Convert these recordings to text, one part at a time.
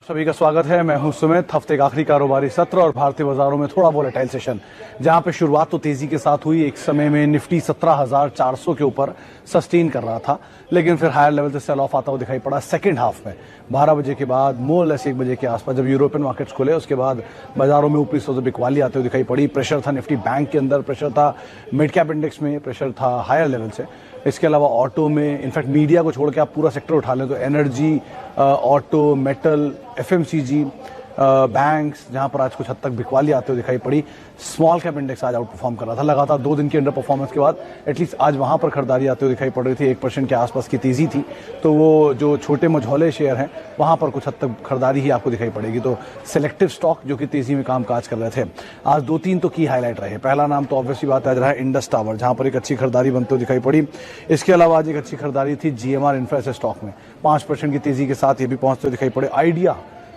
सभी का स्वागत है। मैं हूं सुमित। हफ्ते का आखिरी कारोबारी सत्र और भारतीय बाजारों में थोड़ा वोलेटाइल सेशन, जहां पे शुरुआत तो तेजी के साथ हुई। एक समय में निफ्टी 17,400 के ऊपर सस्टेन कर रहा था, लेकिन फिर हायर लेवल से सेल ऑफ आता हुआ दिखाई पड़ा। सेकंड हाफ में 12 बजे के बाद, मोर लेस 1 बजे के आसपास जब यूरोपियन मार्केट्स खुले, उसके बाद बाजारों में ऊपरी से बिकवाली आते हुए दिखाई पड़ी। प्रेशर था निफ्टी बैंक के अंदर, प्रेशर था मिड कैप इंडेक्स में, प्रेशर था हायर लेवल से। इसके अलावा ऑटो में, इनफैक्ट मीडिया को छोड़ के आप पूरा सेक्टर उठा लें तो energy, auto, metal, FMCG, banks, जहां पर आज कुछ हद तक बिकवाली आते हुए दिखाई पड़ी। स्मॉल कैप इंडेक्स आज आउट परफॉर्म कर रहा था। लगातार 2 दिन की अंडर परफॉर्मेंस के बाद एटलीस्ट आज वहां पर खरीदारी आते हुए दिखाई पड़ रही थी। 1% के आसपास की तेजी थी, तो वो जो छोटे मझौले शेयर हैं वहां पर कुछ हद तक खरीदारी ही आपको दिखाई पड़ेगी। तो सिलेक्टिव स्टॉक जो कि तेजी में कामकाज कर रहे थे, आज 2-3 तो की हाईलाइट रहे। पहला नाम तो ऑब्वियसली बात आज रहा है इंडस टावर, जहां पर एक अच्छी खरीदारी बनते हुए दिखाई पड़ी। इसके अलावा आज एक अच्छी खरीदारी थी जीएमआर इंफ्रा स्टॉक में, 5% की तेजी के साथ ये भी पहुंचते हुए दिखाई पड़े। आइडिया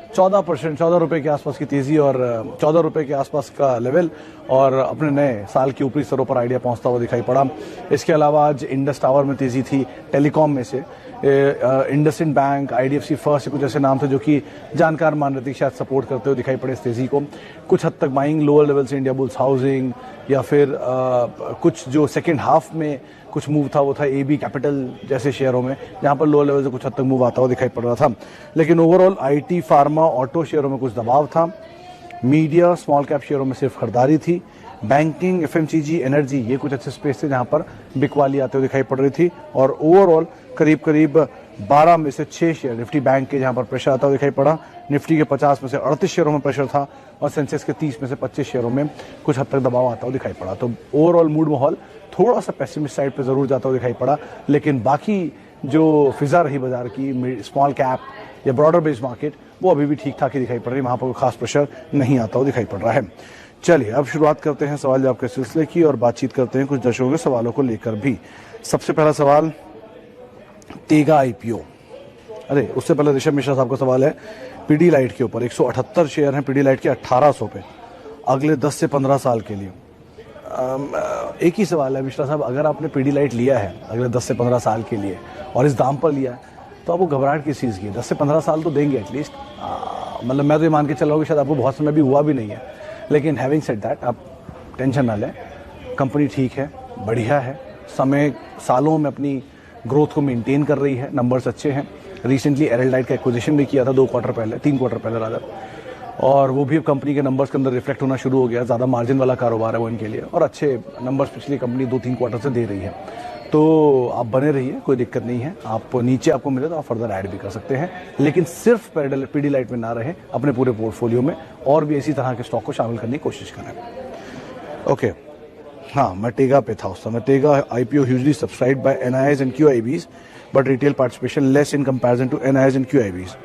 14%, 14 रुपए के आसपास की तेजी और 14 रुपए के आसपास का लेवल, और अपने नए साल के ऊपरी स्तरों पर आइडिया पहुंचता हुआ दिखाई पड़ा। इसके अलावा आज इंडस टावर में तेजी थी। टेलीकॉम में से इंडसइंड बैंक, आईडीएफसी फर्स्ट, कुछ ऐसे नाम थे जो कि जानकार मान रहे थे, शायद सपोर्ट करते हुए दिखाई पड़े इस तेजी को। कुछ हद तक बाइंग लोअर लेवल से इंडिया बुल्स हाउसिंग, या फिर कुछ जो सेकेंड हाफ में कुछ मूव था वो था एबी कैपिटल जैसे शेयरों में, जहां पर लोअर लेवल से कुछ हद तक मूव आता हुआ दिखाई पड़ रहा था। लेकिन ओवरऑल आईटी, फार्मा, ऑटो शेयरों में कुछ दबाव था। मीडिया, स्मॉल कैप शेयरों में सिर्फ खरीदारी थी। बैंकिंग, एफएमसीजी, एनर्जी, ये कुछ अच्छे स्पेस थे जहां पर बिकवाली आते हुए दिखाई पड़ रही थी। और ओवरऑल करीब 12 में से 6 शेयर निफ्टी बैंक के जहां पर प्रेशर आता हुआ दिखाई पड़ा। निफ्टी के 50 में से 38 शेयरों में प्रेशर था, और सेंसेक्स के 30 में से 25 शेयरों में कुछ हद तक दबाव आता हुआ दिखाई पड़ा। तो ओवरऑल मूड माहौल थोड़ा सा पेसिमिस्ट साइड पे जरूर जाता हुआ दिखाई पड़ा, लेकिन बाकी जो फिजा रही बाजार की, स्मॉल कैप या ब्रॉडर बेस्ड मार्केट, वो अभी भी ठीक ठाक ही दिखाई पड़ रही है। वहां पर कोई खास प्रेशर नहीं आता हुआ दिखाई पड़ रहा है। चलिए अब शुरुआत करते हैं सवाल जवाब के सिलसिले की, और बातचीत करते हैं कुछ दर्शकों के सवालों को लेकर भी। सबसे पहला सवाल, तेगा आईपीओ। अरे उससे पहले ऋषभ मिश्रा साहब का सवाल है पीडीलाइट के ऊपर। 178 शेयर हैं पीडीलाइट के 1800 पे, अगले 10 से 15 साल के लिए। एक ही सवाल है मिश्रा साहब, अगर आपने पीडीलाइट लिया है अगले 10 से 15 साल के लिए और इस दाम पर लिया है, तो आपको घबराहट किस चीज़ की है? 10 से 15 साल तो देंगे एटलीस्ट। मतलब मैं तो ये मान के चल रहा हूँ कि शायद आपको बहुत समय भी हुआ भी नहीं है, लेकिन हैविंग सेड दैट, आप टेंशन ना लें। कंपनी ठीक है, बढ़िया है, समय सालों में अपनी ग्रोथ को मेंटेन कर रही है, नंबर्स अच्छे हैं। रिसेंटली एरलडाइट का एक्विजिशन भी किया था 3 क्वार्टर पहले रादर, और वो भी अब कंपनी के नंबर्स के अंदर रिफ्लेक्ट होना शुरू हो गया। ज़्यादा मार्जिन वाला कारोबार है वो इनके लिए, और अच्छे नंबर्स पिछली कंपनी 2-3 क्वार्टर से दे रही है। तो आप बने रहिए, कोई दिक्कत नहीं है। आप नीचे आपको मिले तो आप फर्दर ऐड भी कर सकते हैं, लेकिन सिर्फ पीडीलाइट में ना रहे, अपने पूरे पोर्टफोलियो में और भी इसी तरह के स्टॉक को शामिल करने की कोशिश करें। ओके, हाँ, मैं टेगा पे था उस समय। Tega IPO hugely subscribed by NIIs and QIBs, but retail participation less in comparison to NIIs and QIBs.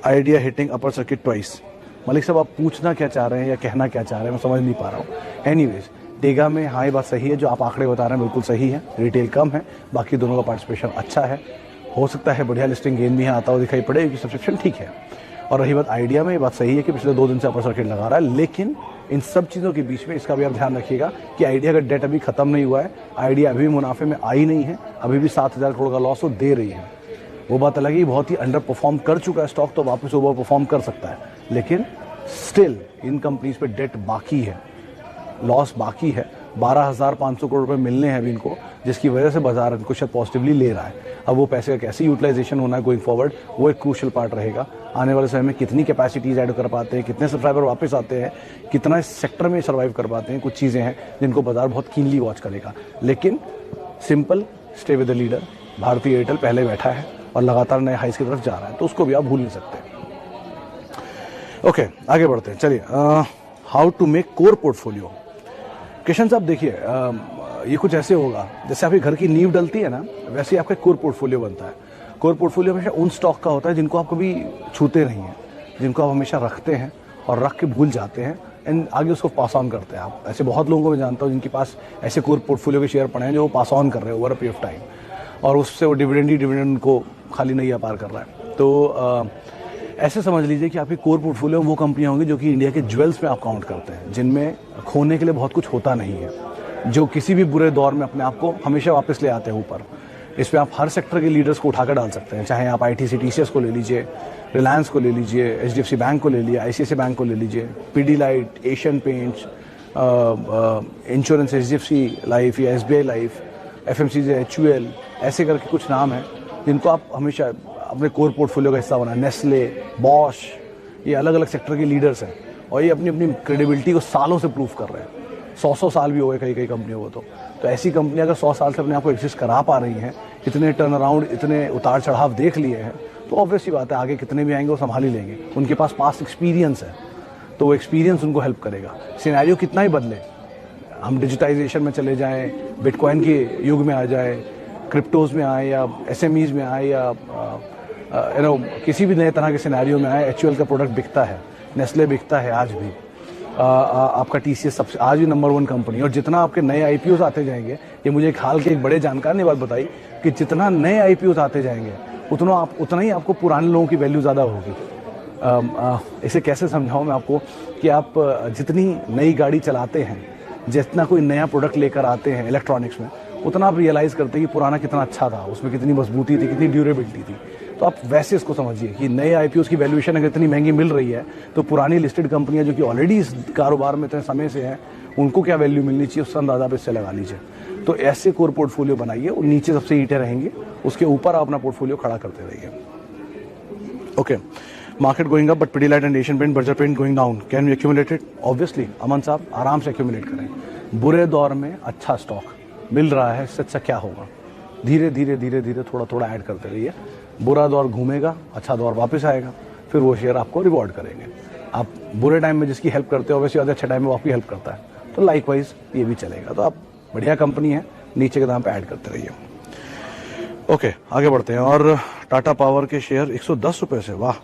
Idea hitting upper circuit twice. Malik साहब, आप पूछना क्या चाह रहे हैं या कहना क्या चाह रहे हैं, मैं समझ नहीं पा रहा हूँ। एनीवेज, टेगा में हाँ, ये बात सही है, जो आप आंकड़े बता रहे हैं बिल्कुल सही है। रिटेल कम है, बाकी दोनों का पार्टिसिपेशन अच्छा है। हो सकता है बढ़िया लिस्टिंग गेन भी यहाँ आता हुआ दिखाई पड़े, क्योंकि सब्सक्रिप्शन ठीक है। और रही बात आइडिया में, ये बात सही है कि पिछले 2 दिन से अपर सर्किट लगा रहा है, लेकिन इन सब चीज़ों के बीच में इसका भी आप ध्यान रखिएगा कि आइडिया का डेट अभी खत्म नहीं हुआ है। आइडिया अभी भी मुनाफे में आई नहीं है, अभी भी 7,000 करोड़ का लॉस वो दे रही है। वो बात अलग है, बहुत ही अंडर परफॉर्म कर चुका है स्टॉक, तो वापस ओवर परफॉर्म कर सकता है, लेकिन स्टिल इन कंपनीज पे डेट बाकी है, लॉस बाकी है। 12,500 करोड़ रुपए मिलने हैं अभी इनको, जिसकी वजह से बाजार इनको शायद पॉजिटिवली ले रहा है। अब वो पैसे का कैसे यूटिलाइजेशन होना है गोइंग फॉरवर्ड, वो एक क्रूशियल पार्ट रहेगा। आने वाले समय में कितनी कैपेसिटीज ऐड कर पाते हैं, कितने सब्सक्राइबर वापस आते हैं, कितना इस सेक्टर में सर्वाइव कर पाते हैं, कुछ चीज़ें हैं जिनको बाजार बहुत कीनली वॉच करेगा। लेकिन simple, stay with the leader. भारतीय एयरटेल पहले बैठा है और लगातार नए हाइस की तरफ जा रहा है, तो उसको भी आप भूल नहीं सकते। ओके, आगे बढ़ते हैं। चलिए, how to make core portfolio. Kishan साहब देखिए, ये कुछ ऐसे होगा जैसे आपके घर की नींव डलती है ना, वैसे ही आपका कोर पोर्टफोलियो बनता है। कोर पोर्टफोलियो हमेशा उन स्टॉक का होता है जिनको आप कभी छूते नहीं हैं, जिनको आप हमेशा रखते हैं और रख के भूल जाते हैं, एंड आगे उसको पास ऑन करते हैं। आप ऐसे बहुत लोगों को मैं जानता हूँ जिनके पास ऐसे कोर पोर्टफोलियो के शेयर पड़े हैं जो वो पास ऑन कर रहे हैं over a period of time, और उससे वो डिविडेंड को खाली नहीं पार कर रहा है। तो ऐसे समझ लीजिए कि आपकी कोर पोर्टफोलियो वो कंपनियां होंगी जो कि इंडिया के ज्वेल्स में आप काउंट करते हैं, जिनमें खोने के लिए बहुत कुछ होता नहीं है, जो किसी भी बुरे दौर में अपने आप को हमेशा वापस ले आते हैं ऊपर। इस पर आप हर सेक्टर के लीडर्स को उठाकर डाल सकते हैं, चाहे आप आईटीसी टीसीएस को ले लीजिए, रिलायंस को ले लीजिए, HDFC बैंक को ले लिया, ICICI बैंक को ले लीजिए, Pidilite, Asian paints, insurance HDFC life या SBI लाइफ, FMCG, HUL, ऐसे करके कुछ नाम हैं जिनको आप हमेशा अपने कोर पोर्टफोलियो का हिस्सा बनाएं। नेस्ले, बॉश, ये अलग अलग सेक्टर के लीडर्स हैं और ये अपनी अपनी क्रेडिबिलिटी को सालों से प्रूव कर रहे हैं। 100 साल भी हो गए कई कई कंपनियों को। तो ऐसी कंपनियां अगर 100 साल से अपने आप को एग्जिस्ट करा पा रही हैं, इतने टर्न अराउंड, इतने उतार चढ़ाव देख लिए हैं, तो ऑब्वियस ही बात है आगे कितने भी आएंगे वो संभाल ही लेंगे। उनके पास पास्ट एक्सपीरियंस है, तो वो एक्सपीरियंस उनको हेल्प करेगा। सिनेरियो कितना ही बदले, हम डिजिटाइजेशन में चले जाएं, बिटकॉइन के युग में आ जाए, क्रिप्टोज में आए या SMEs में आए या किसी भी नए तरह के सिनेरियो में आए, HUL का प्रोडक्ट बिकता है, नेस्ले बिकता है आज भी, आपका TCS सबसे आज भी नंबर 1 कंपनी। और जितना आपके नए IPOs आते जाएंगे, ये मुझे एक हाल के एक बड़े जानकार ने बात बताई कि जितना नए IPOs आते जाएंगे उतना ही आपको पुराने लोगों की वैल्यू ज़्यादा होगी। इसे कैसे समझाऊं मैं आपको कि आप जितनी नई गाड़ी चलाते हैं, जितना कोई नया प्रोडक्ट लेकर आते हैं इलेक्ट्रॉनिक्स में, उतना आप रियलाइज़ करते हैं कि पुराना कितना अच्छा था, उसमें कितनी मजबूती थी, कितनी ड्यूरेबिलिटी थी। तो आप वैसे इसको समझिए कि नए IPOs की वैल्यूएशन अगर इतनी महंगी मिल रही है, तो पुरानी लिस्टेड कंपनियां जो कि ऑलरेडी इस कारोबार में इतने समय से हैं, उनको क्या वैल्यू मिलनी चाहिए, उसका अंदाजा आप इससे लगा लीजिए। तो ऐसे कोर पोर्टफोलियो बनाइए और नीचे सबसे ईंटें रहेंगे, उसके ऊपर आप अपना पोर्टफोलियो खड़ा करते रहिए। Okay, market going up but Pidilite and Asian paint, Berger paint going down, can we accumulate it? Obviously Aman साहब, आराम से एक्यूमुलेट करें। बुरे दौर में अच्छा स्टॉक मिल रहा है, इससे अच्छा क्या होगा? धीरे धीरे धीरे धीरे थोड़ा थोड़ा ऐड करते रहिए। बुरा दौर घूमेगा, अच्छा दौर वापस आएगा, फिर वो शेयर आपको रिवॉर्ड करेंगे। आप बुरे टाइम में जिसकी हेल्प करते हो, वैसे ज़्यादा अच्छे टाइम में वो आपकी हेल्प करता है, तो लाइकवाइज ये भी चलेगा। तो आप बढ़िया कंपनी है, नीचे के दाम पे ऐड करते रहिए। ओके, आगे बढ़ते हैं। और टाटा पावर के शेयर 110 रुपये से, वाह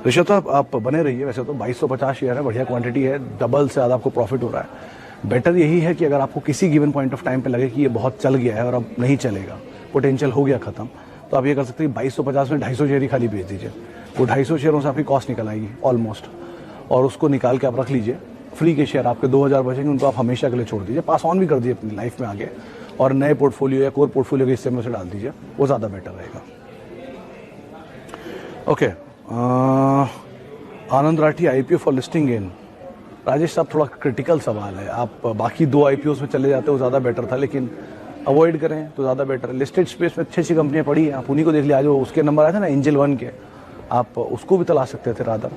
ऋषभ साहब आप बने रहिए। वैसे तो 2250 शेयर है, बढ़िया क्वांटिटी है, डबल से ज़्यादा आपको प्रॉफिट हो रहा है। बेटर यही है कि अगर आपको किसी गिवन पॉइंट ऑफ टाइम पे लगे कि ये बहुत चल गया है और अब नहीं चलेगा, पोटेंशियल हो गया खत्म, तो आप ये कर सकते हैं 2250 में 250 शेयर ही खाली बेच दीजिए। वो 250 शेयरों से आपकी कॉस्ट निकल आएगी ऑलमोस्ट, और उसको निकाल के आप रख लीजिए। फ्री के शेयर आपके 2000 बचेंगे, उनको आप हमेशा के लिए छोड़ दीजिए, पास ऑन भी कर दीजिए अपनी लाइफ में आगे, और नए पोर्टफोलियो या कोर पोर्टफोलियो के हिस्से में उसे डाल दीजिए, वो ज़्यादा बेटर रहेगा। Okay, Anand Rathi, IPO for listing gain. Rajesh साहब, थोड़ा क्रिटिकल सवाल है। आप बाकी 2 IPOs में चले जाते हो, ज़्यादा बेटर था, लेकिन अवॉइड करें तो ज़्यादा बेटर है। लिस्टेड स्पेस में अच्छी अच्छी कंपनियां पड़ी हैं, आप उन्हीं को देख लिया। जो उसके नंबर आए थे ना एंजल 1 के, आप उसको भी तलाश सकते थे रादर।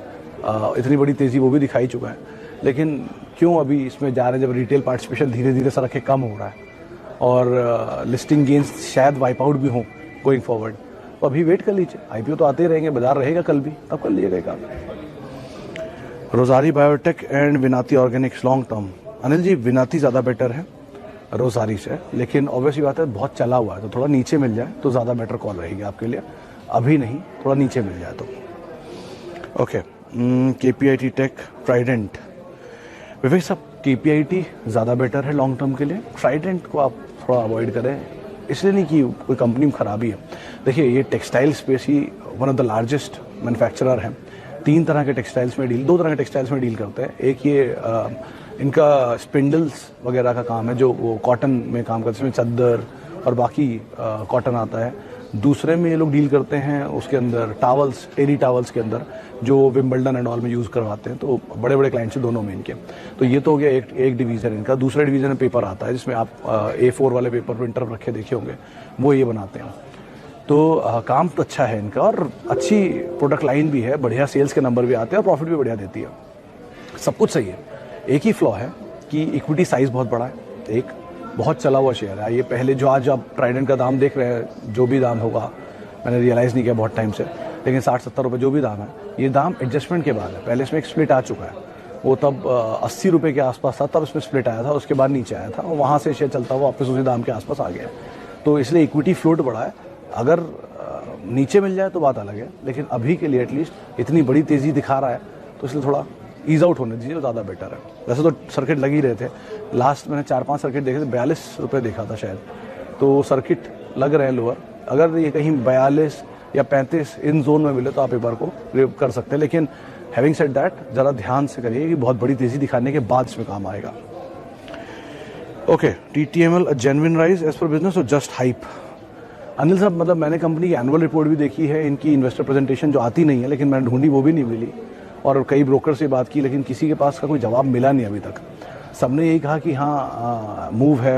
इतनी बड़ी तेज़ी वो भी दिखाई चुका है, लेकिन क्यों अभी इसमें जा रहे हैं जब रिटेल पार्टिसिपेशन धीरे धीरे सर के कम हो रहा है और लिस्टिंग गेन्स शायद वाइप आउट भी हों गोइंग फॉरवर्ड, तो अभी वेट कर लीजिए। IPO तो आते ही रहेंगे, बाजार रहेगा कल भी, तब कर लीजिएगा काम। Rossari biotech and Vinati organics long term. Anil ji, Vinati ज़्यादा बेटर है रोजारी से, लेकिन ऑब्वियसली बात है बहुत चला हुआ है, तो थोड़ा नीचे मिल जाए तो ज़्यादा बेटर कॉल रहेगी आपके लिए। अभी नहीं, थोड़ा नीचे मिल जाए तो। Okay, KPIT tech, Trident. Vivek साहब, KPIT ज़्यादा बेटर है लॉन्ग टर्म के लिए, ट्राइडेंट को आप थोड़ा अवॉइड करें। इसलिए नहीं कि कोई कंपनी में खराबी है, देखिए ये textile space he one of the largest manufacturer है। 3 तरह के टेक्सटाइल्स में डील, 2 तरह के टेक्सटाइल्स में डील करते हैं। एक ये इनका स्पिंडल्स वगैरह का काम है, जो वो कॉटन में काम करते हैं, इसमें चद्दर और बाकी कॉटन आता है। दूसरे में ये लोग डील करते हैं उसके अंदर टावल्स, टेरी टावल्स के अंदर, जो विम्बल्डन एंड ऑल में यूज़ करवाते हैं। तो बड़े बड़े क्लाइंट्स हैं दोनों में इनके। तो ये तो हो गया एक डिवीज़न इनका। दूसरा डिवीज़न में पेपर आता है, जिसमें आप A4 वाले पेपर प्रिंटर रखे देखे होंगे, वो ये बनाते हैं। तो काम तो अच्छा है इनका, और अच्छी प्रोडक्ट लाइन भी है, बढ़िया सेल्स के नंबर भी आते हैं और प्रॉफिट भी बढ़िया देती है, सब कुछ सही है। एक ही फ्लॉ है कि इक्विटी साइज़ बहुत बड़ा है, एक बहुत चला हुआ शेयर है। ये पहले जो आज आप ट्राइडेंट का दाम देख रहे हैं, जो भी दाम होगा, मैंने रियलाइज़ नहीं किया बहुत टाइम से, लेकिन 60-70 रुपये जो भी दाम है, ये दाम एडजस्टमेंट के बाद है। पहले इसमें एक स्प्लिट आ चुका है, वो तब 80 रुपये के आसपास था, तब इसमें स्प्लिट आया था, उसके बाद नीचे आया था, और वहाँ से शेयर चलता हुआ वापस उसी दाम के आसपास आ गया। तो इसलिए इक्विटी फ्लोट बड़ा है। अगर नीचे मिल जाए तो बात अलग है, लेकिन अभी के लिए एटलीस्ट इतनी बड़ी तेज़ी दिखा रहा है, तो इसलिए थोड़ा ईज आउट होने दीजिए, ज़्यादा बेटर है। वैसे तो सर्किट लग ही रहे थे, लास्ट मैंने 4-5 सर्किट देखे थे, 42 रुपये देखा था शायद, तो सर्किट लग रहे हैं लोअर। अगर ये कहीं 42 या 35 इन जोन में मिले तो आप एक बार को कर सकते हैं, लेकिन हैविंग सेड दैट, ज़रा ध्यान से करिए कि बहुत बड़ी तेज़ी दिखाने के बाद इसमें काम आएगा। Okay, TTML, a genuine rise as per business और जस्ट हाइप? अनिल साहब, मतलब मैंने कंपनी की एनुअल रिपोर्ट भी देखी है, इनकी इन्वेस्टर प्रेजेंटेशन जो आती नहीं है, लेकिन मैंने ढूंढी वो भी नहीं मिली, और कई ब्रोकर से बात की, लेकिन किसी के पास का कोई जवाब मिला नहीं अभी तक। सबने यही कहा कि हाँ मूव है,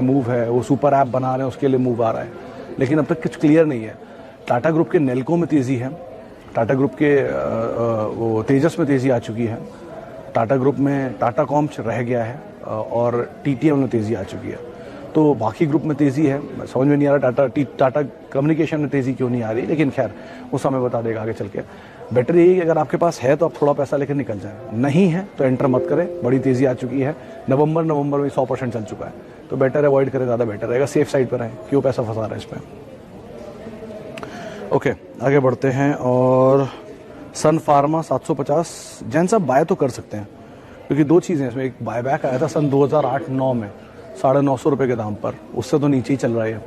वो सुपर ऐप बना रहे हैं उसके लिए मूव आ रहा है, लेकिन अब तक कुछ क्लियर नहीं है। टाटा ग्रुप के नेल्को में तेज़ी है, टाटा ग्रुप के वो तेजस में तेज़ी आ चुकी है, टाटा ग्रुप में टाटा कॉम्स रह गया है, और टीटीएम में तेज़ी आ चुकी है। तो बाकी ग्रुप में तेज़ी है, समझ में नहीं आ रहा टाटा कम्युनिकेशन में तेज़ी क्यों नहीं आ रही, लेकिन खैर वो समय बता देगा आगे चल के। बेटर यही कि अगर आपके पास है तो आप थोड़ा पैसा लेकर निकल जाए, नहीं है तो एंटर मत करें। बड़ी तेज़ी आ चुकी है, नवंबर में 100% चल चुका है, तो बेटर अवॉइड करें, ज़्यादा बेटर रहेगा, सेफ साइड पर रहें, क्यों पैसा फंसा रहा है इसमें। ओके, आगे बढ़ते हैं। और सन फार्मा 750, जैन साहब बाय तो कर सकते हैं, क्योंकि दो चीज़ें इसमें, एक बायबैक आया था सन 2008-9 में 950 रुपये के दाम पर, उससे तो नीचे ही चल रहा है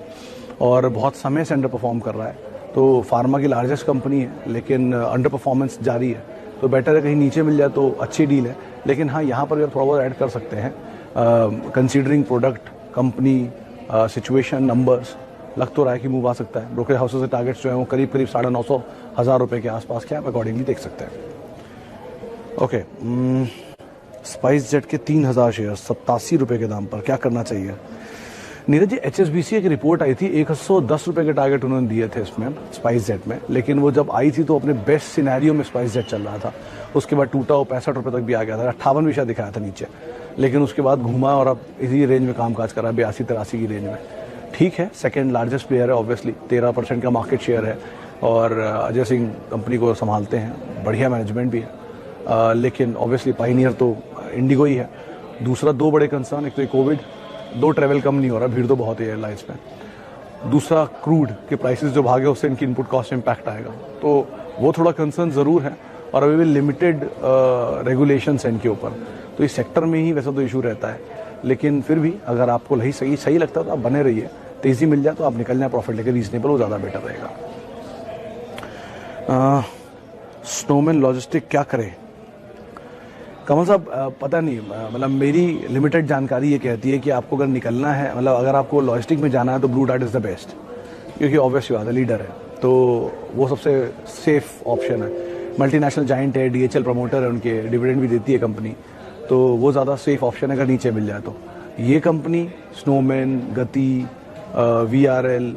और बहुत समय से अंडर परफॉर्म कर रहा है। तो फार्मा की लार्जेस्ट कंपनी है, लेकिन अंडर परफॉर्मेंस जारी है, तो बेटर है कहीं नीचे मिल जाए तो अच्छी डील है। लेकिन हाँ, यहाँ पर भी आप थोड़ा बहुत ऐड कर सकते हैं, considering product, company, situation, numbers, लग तो रहा है कि मूव आ सकता है। ब्रोकरेज हाउसेस के टारगेट्स जो हैं वो करीब 950,000 रुपये के आसपास के, आप अकॉर्डिंगली देख सकते हैं। ओके, स्पाइस जेट के 3000 शेयर 87 रुपये के दाम पर, क्या करना चाहिए? नीरज जी, HSBC की रिपोर्ट आई थी, 110 रुपये के टारगेट उन्होंने दिए थे इसमें स्पाइस जेट में, लेकिन वो जब आई थी तो अपने बेस्ट सिनेरियो में स्पाइस जेट चल रहा था, उसके बाद टूटा, वो 65 रुपये तक भी आ गया था, 58 भी शायद दिखाया था नीचे, लेकिन उसके बाद घूमा और अब इसी रेंज में कामकाज करा, 82-83 की रेंज में। ठीक है, सेकेंड लार्जेस्ट प्लेयर है ऑब्वियसली, 13% का मार्केट शेयर है, और अजय सिंह कंपनी को संभालते हैं, बढ़िया मैनेजमेंट भी है, लेकिन ऑब्वियसली पाइनियर तो इंडिगो ही है। दूसरा, दो बड़े कंसर्न, एक तो कोविड, दो ट्रैवल कम नहीं हो रहा, भीड़ तो बहुत है एयरलाइंस में, दूसरा क्रूड के प्राइसेस जो भागे उससे इनकी इनपुट कॉस्ट में इम्पैक्ट आएगा, तो वो थोड़ा कंसर्न ज़रूर है, और अभी भी लिमिटेड रेगुलेशंस हैं इनके ऊपर, तो इस सेक्टर में ही वैसा तो इशू रहता है, लेकिन फिर भी अगर आपको सही लगता है तो आप बने रहिए, तेज़ी मिल जाए तो आप निकल जाए प्रॉफिट लेकर रीजनेबल, वो ज़्यादा बेटर रहेगा। स्नोमैन लॉजिस्टिक क्या करें? कमल साहब, पता नहीं, मतलब मेरी लिमिटेड जानकारी ये कहती है कि आपको अगर निकलना है, मतलब अगर आपको लॉजिस्टिक में जाना है तो blue dart is the best, क्योंकि ऑब्वियस बात है, लीडर है, तो वो सबसे सेफ ऑप्शन है। मल्टीनेशनल जाइंट है, DHL प्रमोटर है उनके, डिविडेंड भी देती है कंपनी, तो वो ज़्यादा सेफ ऑप्शन है अगर नीचे मिल जाए तो। ये कंपनी, स्नोमैन, गति, VRL,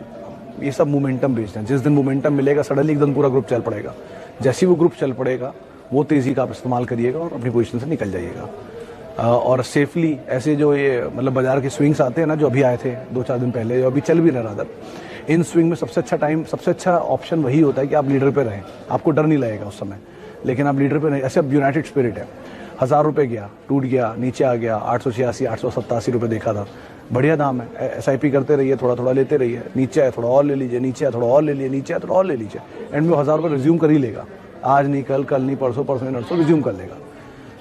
ये सब मोमेंटम बेस्ड हैं। जिस दिन मोमेंटम मिलेगा सडनली एकदम पूरा ग्रुप चल पड़ेगा, जैसे ही वो ग्रुप चल पड़ेगा वो तेज़ी का आप इस्तेमाल करिएगा और अपनी पोजीशन से निकल जाइएगा। और सेफली ऐसे जो ये मतलब बाजार के स्विंग्स आते हैं ना, जो अभी आए थे 2-4 दिन पहले, जो अभी चल भी रहा था, इन स्विंग में सबसे अच्छा ऑप्शन वही होता है कि आप लीडर पे रहें, आपको डर नहीं लगेगा उस समय, लेकिन आप लीडर पे नहीं। ऐसे अब यूनाइटेड स्पिरिट है, 1000 रुपये गया, टूट गया, नीचे आ गया, 886-887 रुपये देखा था, बढ़िया दाम है, SIP करते रहिए, थोड़ा थोड़ा लेते रहिए, नीचे आए थोड़ा और ले लीजिए, नीचे आए थोड़ा और ले लीजिए, नीचे आए थोड़ा और ले लीजिए, एंड में 1000 रुपये रिज्यूम कर ही लेगा, आज नहीं कल नहीं परसों नहीं नरसों रिज्यूम कर लेगा।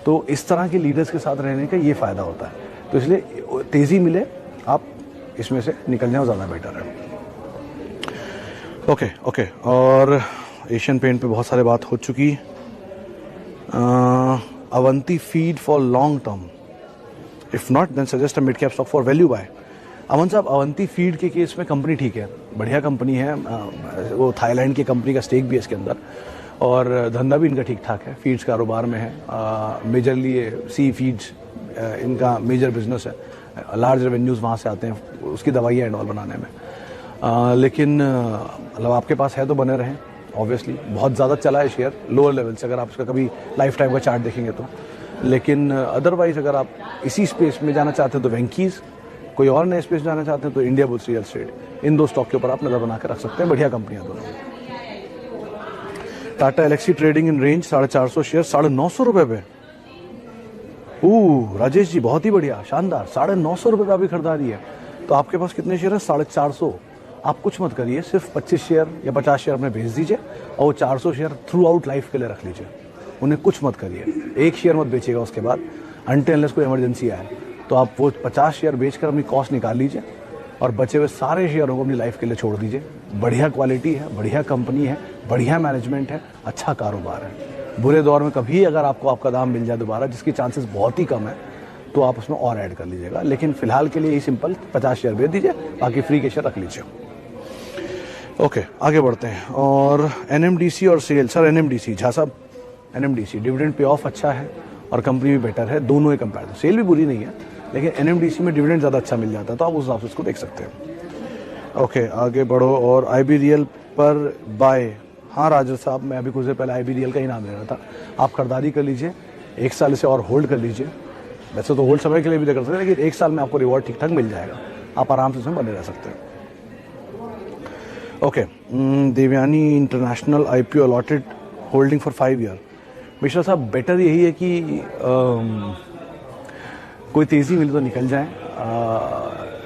तो इस तरह के लीडर्स के साथ रहने का ये फ़ायदा होता है, तो इसलिए तेज़ी मिले आप इसमें से निकल जाओ, ज़्यादा बेटर है। ओके, और एशियन पेंट पे बहुत सारे बात हो चुकी। Avanti feed for long term, if not then suggest a mid cap stock for value buy. Aman साहब, अवंती फीड के केस में कंपनी ठीक है, बढ़िया कंपनी है, वो थाईलैंड की कंपनी का स्टेक भी है इसके अंदर, और धंधा भी इनका ठीक ठाक है, फीड्स कारोबार में है, मेजरली सी फीड्स इनका मेजर बिजनेस है, लार्ज रेवेन्यूज़ वहाँ से आते हैं उसकी दवाइयाँ एंड ऑल बनाने में। लेकिन मतलब आपके पास है तो बने रहें, ऑब्वियसली बहुत ज़्यादा चला है शेयर लोअर लेवल से, अगर आप उसका कभी लाइफ टाइम का चार्ट देखेंगे तो, लेकिन अदरवाइज अगर आप इसी स्पेस में जाना चाहते हैं तो वेंकीज़, कोई और नए स्पेस जाना चाहते हैं तो इंडिया बुल्स रियल एस्टेट, इन दो स्टॉक के ऊपर आप नज़र बना के रख सकते हैं, बढ़िया कंपनियां दोनों। Tata Elxsi trading in range 450 share 950 रुपये पे। राजेश जी, बहुत ही बढ़िया, शानदार, 950 रुपये पे अभी खरीदारी है, तो आपके पास कितने शेयर है? 450। आप कुछ मत करिए, सिर्फ 25 शेयर या 50 शेयर अपने भेज दीजिए, और वो 400 शेयर थ्रू आउट लाइफ के लिए रख लीजिए, उन्हें कुछ मत करिए, एक शेयर मत बेचिएगा उसके बाद, अनटिल अनलेस कोई इमरजेंसी आए, तो आप वो 50 शेयर बेचकर अपनी कॉस्ट निकाल लीजिए, और बचे हुए सारे शेयरों को अपनी लाइफ के लिए छोड़ दीजिए। बढ़िया क्वालिटी है, बढ़िया कंपनी है, बढ़िया मैनेजमेंट है, अच्छा कारोबार है। बुरे दौर में कभी अगर आपको आपका दाम मिल जाए दोबारा, जिसकी चांसेस बहुत ही कम है, तो आप उसमें और ऐड कर लीजिएगा, लेकिन फिलहाल के लिए यही सिंपल 50 शेयर बेच दीजिए, बाकी फ्री के शेयर रख लीजिए। ओके, आगे बढ़ते हैं। और एनएमडीसी और सेल, सर एनएमडीसी झा साहब, एनएमडीसी डिविडेंड पे ऑफ अच्छा है और कंपनी भी बेटर है, दोनों ही कंपेयर। सेल भी बुरी नहीं है, लेकिन एनएमडीसी में डिविडेंड ज़्यादा अच्छा मिल जाता है, तो आप उस हिसाब से इसको देख सकते हैं। ओके, आगे बढ़ो। और आईबीरियल पर बाय, हाँ राजू साहब, मैं अभी कुछ देर पहले आईबीरियल का ही नाम ले रहा था। आप खरीदारी कर लीजिए, 1 साल इसे और होल्ड कर लीजिए। वैसे तो होल्ड समय के लिए भी कर सकते हैं, लेकिन 1 साल में आपको रिवॉर्ड ठीक ठाक मिल जाएगा, आप आराम से इसमें बने रह सकते हैं। Okay, Devyani International IPO allotted holding for 5 year. Mishra साहब, बेटर यही है कि कोई तेज़ी मिले तो निकल जाएं,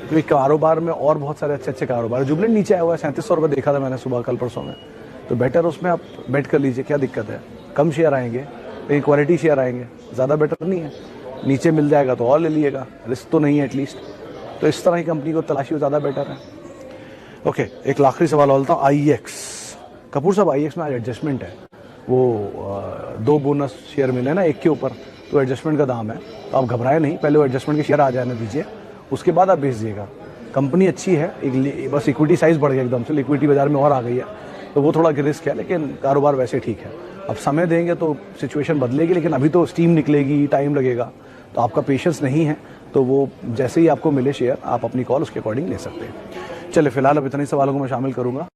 क्योंकि कारोबार में और बहुत सारे अच्छे अच्छे कारोबार। जुबलेंट नीचे आया हुआ है, 3700 रुपये देखा था मैंने सुबह कल परसों में, तो बेटर उसमें आप बेट कर लीजिए, क्या दिक्कत है। कम शेयर आएंगे लेकिन क्वालिटी शेयर आएंगे, ज़्यादा बेटर नहीं है। नीचे मिल जाएगा तो और ले लीजिएगा, रिस्क तो नहीं है एटलीस्ट। तो इस तरह की कंपनी को तलाशी ज़्यादा बेटर है। ओके, एक आखिरी सवाल होता है IEX। कपूर साहब, IEX में आज एडजस्टमेंट है, वो 2 बोनस शेयर मिले ना 1 के ऊपर, तो एडजस्टमेंट का दाम है, तो आप घबराए नहीं, पहले वो एडजस्टमेंट के शेयर आ जाने दीजिए, उसके बाद आप बेच दीजिएगा। कंपनी अच्छी है, एक बस इक्विटी साइज़ बढ़ गया एकदम से, लिक्विडिटी बाजार में और आ गई है, तो वो थोड़ा रिस्क है, लेकिन कारोबार वैसे ठीक है। अब समय देंगे तो सिचुएशन बदलेगी, लेकिन अभी तो स्टीम निकलेगी, टाइम लगेगा, तो आपका पेशेंस नहीं है, तो वो जैसे ही आपको मिले शेयर, आप अपनी कॉल उसके अकॉर्डिंग ले सकते हैं। चलिए, फिलहाल अब इतने सवालों को मैं शामिल करूंगा।